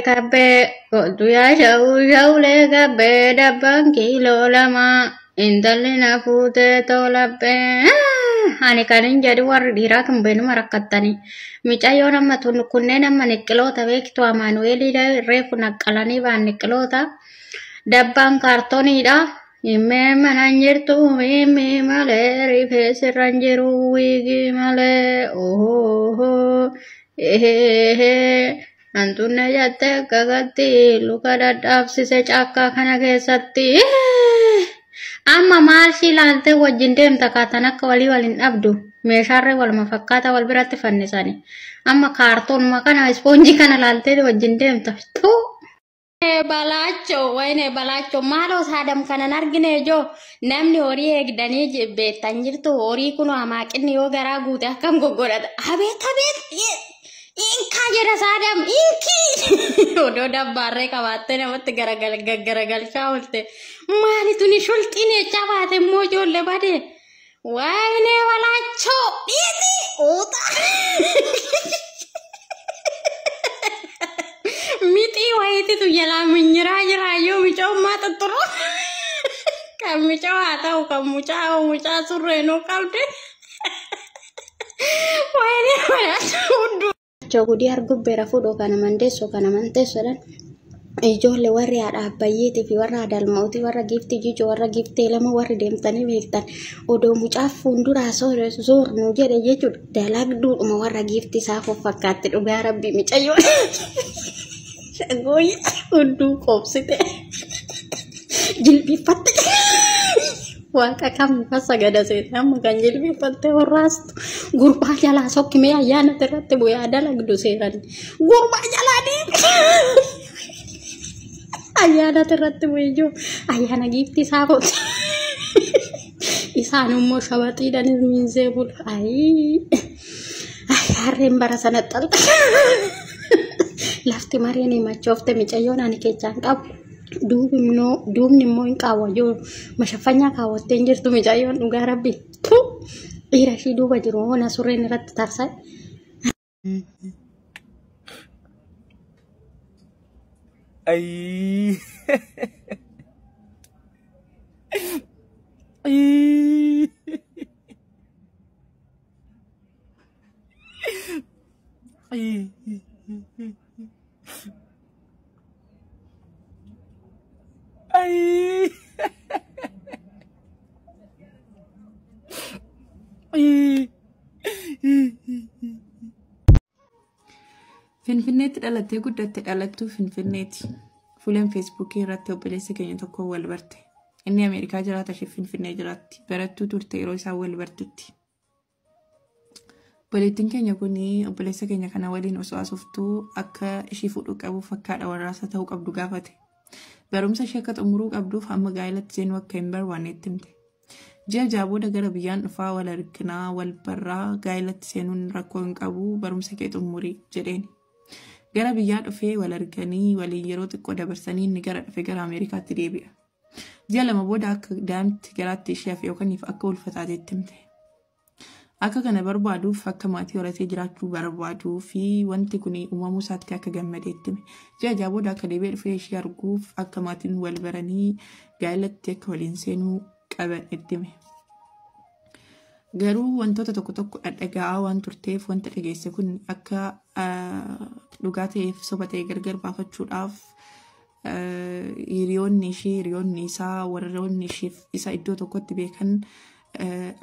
kabbe koltu ya shaule kabbe dabban kilo lama intalli na fuute tolabbe ani kanin jadi warri dhiiraa kan beenuma rakkattanii mucayyoo nama kunneen amma niqqiloota beektu Amaanu'eelidha reefu naqqalanii baan niqqiloota dabbaan kaartooniidha himmee manaan jirtu himmee malee rifeessirran jiru wiigi malee ohoho antunne jatte gagatti luka dadhaabsise caakkaa kana keessatti amma maarshii laalte wajjin deemta kaatan akka waliin dhabdu meeshaarree walma fakkaata wal biratti fannisani amma kaartoonuma kana ispoonjii kana laalte wajjin deemta tu balaacho maaloo saadam kanan argine jo namni horii eegdanii beektan jirtu horii kun hamaaqinni yoo garaa guute akkam goggodhata abeet inka jedha saadam inki odoo dabbaarree qabaattee namatti garagalchaa oolte maalitu ni shulxine chabaate immoo ijoollee bade wayne balaachoo dhiiti uta mixii wayititu jalaa minyiraa jiraayyoo micoo maaxaxxuro kan micoo haa ta'u kan mucaa surreenuu qabde wayne balaachoo hunduu Jogudi argubbera fudo kana mandesso dan ijoollee warri haadha abbayyeetii fi warra adalmauti warra gifti jijo warra giftee lama warri deemtanii beektan odoo mucaa fuulduraa soornu jedhe jechuudha dalagduudhuma warra gifti isaa fakkaatti dhugaa rabbii micayyoo shagooyi hunduu qoobsite jilbifatte Waka kam sagada seetan kan jilbifatte warraastu gurbaa jalaa sokkimee ayyaana irratti bu'ee dalagdu seetan gurbaa jalaa deemte ayyaana irratti bu'ee jiru ayyaana gifti isaa footi isaan immoo shabaxiidhaan miinsee bula harreen bara sana xalta lafti mareen machoofte micayyoon ani keechaan qabu duubni immoo hin qaawwayyoo mashaffanyaa kaawwattee hin jirtu micayyoon dhugaa rabbi tu dhiira ishii duuba jiru hoona surreen irratti tarsaa Ay. Ay. Ay. Ay. Finfinneetti dhalattee guddatte dhalattuu Finfinneetti. Fuuleen Feesbuukii irratti obboleessa keenya tokko wal barte. Inni Ameerikaa jiraata ishee Finfinnee jiraatti. Barattuu turte yeroo isaan wal bartutti. Obboleettiin keenya kun obboleessa keenya kana waliin osoo haasoftuu akka ishii fuudhuu qabuuf fakkaadha warraasa ta'uu qabdu gaafate. Barumsa ishee akka xumuruu qabduuf amma gaa'elatti seenuu akka hin barbaannetti himte. Ji'a jaabooda gara biyyaan dhufaa wal arginaa wal barraa gaa'elatti seenuun rakkoo hin qabu barumsa kee xumurii jedheeni. Gara biyyaa dhufee wal arganii waliin yeroo xiqqoo dabarsanii inni gara dhufe gara Ameerikaatti deebi'a. Ji'a lama booda akka daa'imti garaatti ishee hafe yookaan akka ulfataateetti himte. Akka kana barbaaduuf akka maatii horatee jiraachuu barbaaduu fi wanti kun uumamuu isaatti akka gammadeetti hime. Ji'a ja'a booda akka deebi'ee dhufee ishee arguuf akka maatiin wal baranii gaa'elatti akka waliin seenuu qaban itti hime. Garuu wantoota tokko dhadhaga'aa waan turteef wanta dhageesse kun akka dhugaa ta'eef soba ta'e gargar baafachuudhaaf hiriyoonni ishee hiriyoonni isaa warroonni isheef isa iddoo tokkotti beekan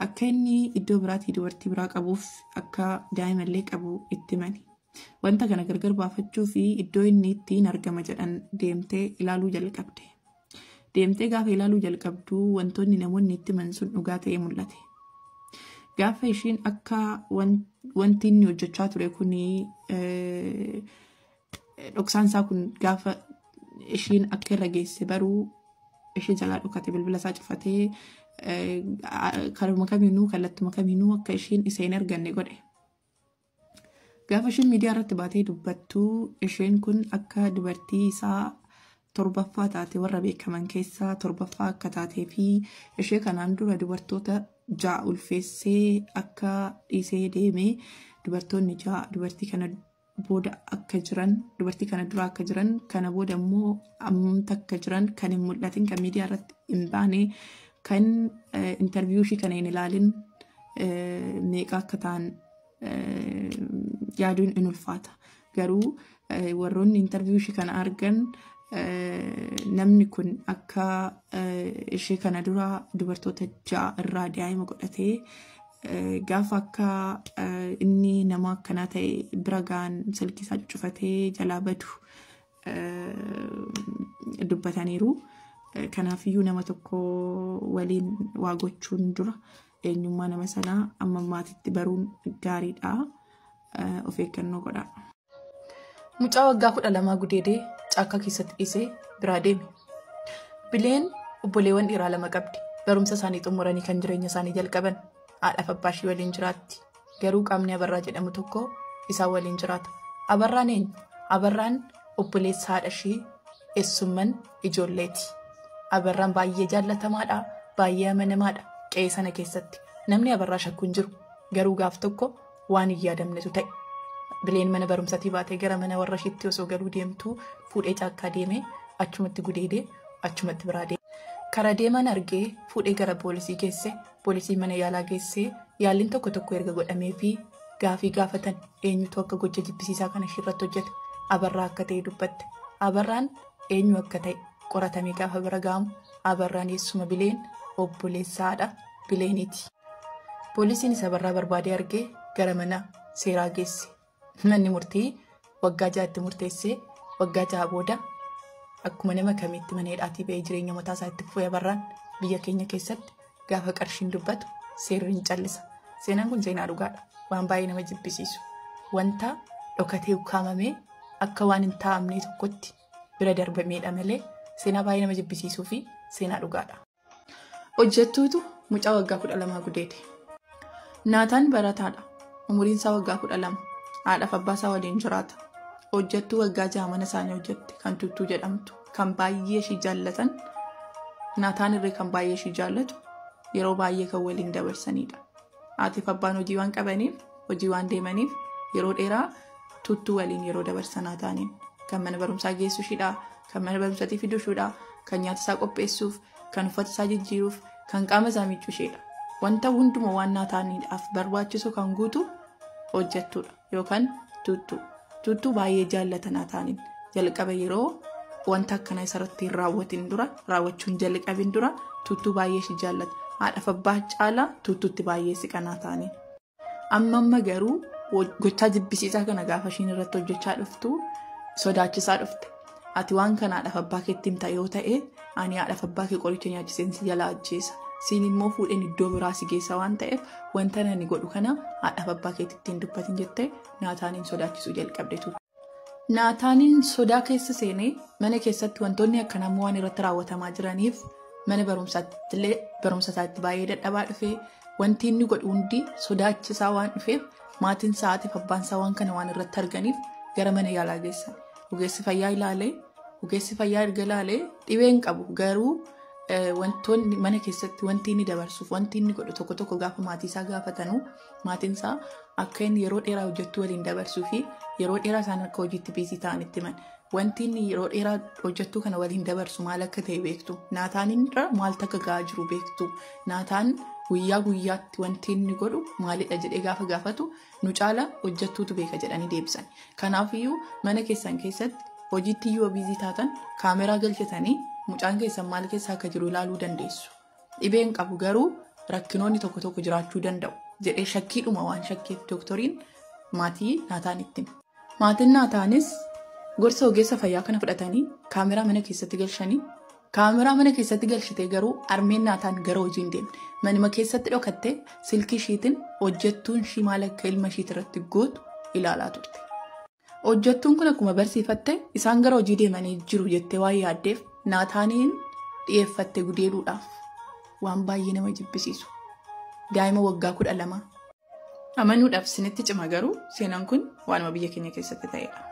akka inni iddoo biraatii dubartii biraa qabuuf akka daa'imallee qabu itti himani. Wanta kana gargar baafachuu fi iddoo inni ittiin argama jedhan deemtee ilaaluu jalqabde. Deemtee gaafa ilaaluu jalqabdu wantoonni namoonni itti himan sun dhugaa ta'ee mul'ate. Gaafa ishiin akka wanti inni hojjechaa ture kun dhoksaan isaa kun gaafa ishiin akka irra geesse baruu ishee jalaa dhokate bilbila isaa cufatee karuma kamiinuu kallattuma kamiinuu akka ishiin isa hin arganne godhe. Gaafa ishiin miidiyaa irratti baatee dubbattu isheen kun akka dubartii isaa torbaffaa taate warra beekaman keessaa torbaffaa akka taatee fi ishee kanaan dura dubartoota 6 ulfeessee akka dhiisee deeme dubartoonni 6 dubartii kana booda akka jiran dubartii kana dura akka jiran kana booda immoo ammamta akka jiran kan hin mul'atin kan miidiyaa irratti hin baane kan interviyuu ishii kana hin ilaalin meeqa akka ta'an yaaduun in ulfaata. Garuu warroonni interviyuu ishii kana argan namni kun akka ishee kana dura dubartoota 6 irraa daa'ima godhatee gaafa akka inni nama akkanaa ta'e bira ga'an silkii isaa cufatee jalaa badu dubbataniiru. Kanaafiyyuu nama tokko waliin waa gochuun dura eenyummaa nama sanaa amma maatiitti baruun gaariidha. Of eeggannoo godhaa. Mucaa waggaa 12 gudeedee caakkaa keessatti dhiisee biraa deeme. Bileen obboleewwan dhiiraa 2 qabdi. Barumsa isaanii xumuranii kan jireenya isaanii jalqaban. Haadhaaf abbaa ishii waliin jiraatti. Garuu qaamni Abarraa jedhamu tokko isaan waliin jiraata. Abarraan eenyu? Abarraan obboleessa haadha ishii eessumman ijoolleeti. Abarraan baay'ee jaallatamaadha, baay'ee amanamaadha qe'ee sana keessatti. Namni Abarraa shakku hin jiru. Garuu gaaf tokko waan hin yaadamnetu ta'e. Bileen mana barumsaatii baatee gara mana warra ishiitti osoo galuu deemtu fuudhee caakkaa deemee achumatti gudeedee achumatti biraa deeme. Karaa deeman argee fuudhee gara poolisii geesse, poolisii mana yaalaa geessee yaaliin tokko erga godhamee fi gaafii gaafatan eenyutu akka gocha jibbisiisaa kana ishirratti hojjete Abarraa akka ta'e dubbatte. Abarraan eenyu akka ta'e qoratamee gaafa bira ga'amu Abarraan eessuma Bileen obboleessaadha Bileeniiti. Poolisiin isa Abarraa barbaadee argee gara mana seeraa geesse. Manni murtii waggaa 6tti murteessee waggaa 6 booda akkuma nama kamiitti mana hidhaatii ba'ee jireenya mataa isaa itti fufee Abarraan biyya keenya keessatti gaafa qarshiin dubbatu seerri hin callisa. Seenaan kun seenaa dhugaadha. Waan baay'ee nama jibbisiisu. Wanta dhokatee ukkaamamee akka waan hin taa'amne tokkotti bira darbameedha malee seenaa baay'ee nama jibbisiisuu fi seenaa dhugaadha. Hojjettuutu mucaa waggaa 12 gudeede. Naataan barataadha. Umuriin isaa waggaa 12. Haadhaaf abbaa isaa waliin jiraata. Hojjettuu waggaa 6 mana isaanii hojjette kan Tuttuu jedhamtu kan baay'ee ishii jaallatan. Naataan irree kan baay'ee ishii jaallatu yeroo baay'ee kan waliin dabarsanidha. Haatiif abbaan hojii waan qabaniif hojii waan deemaniif yeroo dheeraa Tuttuu waliin yeroo dabarsan Naataaniin kan mana barumsaa geessu ishiidha, kan mana barumsaatii fiduu ishiidha, kan nyaata isaa qopheessuuf, kan uffata isaa jijjiiruuf, kan qaama isaa miicuu ishiidha. Wanta hunduma waan Naataaniidhaaf barbaachisu kan guutu hojjettuudha yookaan Tuttuu. Tuttuu baay'ee jaallata Naataaniin. Jalqaba yeroo wanta akkana isarratti hin raawwatin dura, raawwachuun jalqabin dura Tuttuu baay'ee ishii jaallata. Haadhaaf abbaa caalaa Tuttuutti baay'ee siqa Naataaniin. Amma garuu gochaa jibbisiisaa kana gaafa ishiin irratti hojjechaa dhuftu sodaachisaa dhufte. Ati waan kana haadhaaf abbaa keetti himta yoo ta'e ani haadhaaf abbaa kee qoricha nyaachiseen si jala ajjeesa. Siin immoo fuudheen iddoo biraa si geessa waan ta'eef wanta ani godhu kana haadhaaf abbaa keetti ittiin dubbatin jettee Naataaniin sodaachisuu jalqabde. Naataaniin sodaa keessa seenee mana keessatti wantoonni akkanaa waan irratti raawwatamaa jiraniif mana barumsaatti illee barumsa isaatti baay'ee dadhabaa dhufee wanti inni godhu hundi sodaachisaa waan dhufeef maatiin sa'aatiif abbaan isaa waan kana waan irratti arganiif gara mana yaalaa geessan. Ogeessi fayyaa erga ilaalee dhibeen qabu garuu wantoonni mana keessatti wanti inni dabarsuuf wanti inni godhu tokko gaafa maatii isaa gaafatanu maatiin isaa akka inni yeroo dheeraa hojjettuu waliin dabarsuu fi yeroo dheeraa isaan akka hojiitti biizii ta'an itti himan. Wanti inni yeroo dheeraa hojjettuu kana waliin dabarsu maal akka ta'e beektu. Naataaniin irra maaltu akka ga'aa jiru beektu. Naataan guyyaa guyyaatti wanti inni godhu maalidha jedhee gaafa gaafatu nu caala hojjettuutu beeka jedhanii deebisan. Kanaafiyyuu mana keessan keessatti hojiitti yoo biizii taatan kaameraa galchatanii mucaan keessan maal keessa akka jiru ilaaluu dandeessu. Dhibeen qabu garuu rakkinoonni tokko jiraachuu danda'u jedhee shakkiidhuma waan shakkeef dooktoriin maatii Naataanitti. Maatiin Naataanis gorsa ogeessa fayyaa kana fudhatanii kaameraa mana keessatti galchanii kaameraa mana keessatti galchitee garuu armeen Naataan gara hojii hin deemne. Manuma keessatti dhokattee silkii ishiitiin hojjettuun ishii maal akka ilma ishiitti irratti gootu ilaalaa turte. Hojjettuun kun akkuma barsiifatte isaan gara hojii deemanii jiru jettee waan yaaddeef Naataaniin dhiyeeffatte gudeeduudhaaf waan baay'ee nama jibbisiisu. Daa'ima waggaa 12 amanuudhaaf sinitti cima garuu seenaan kun waanuma biyya keenya keessatti ta'edha.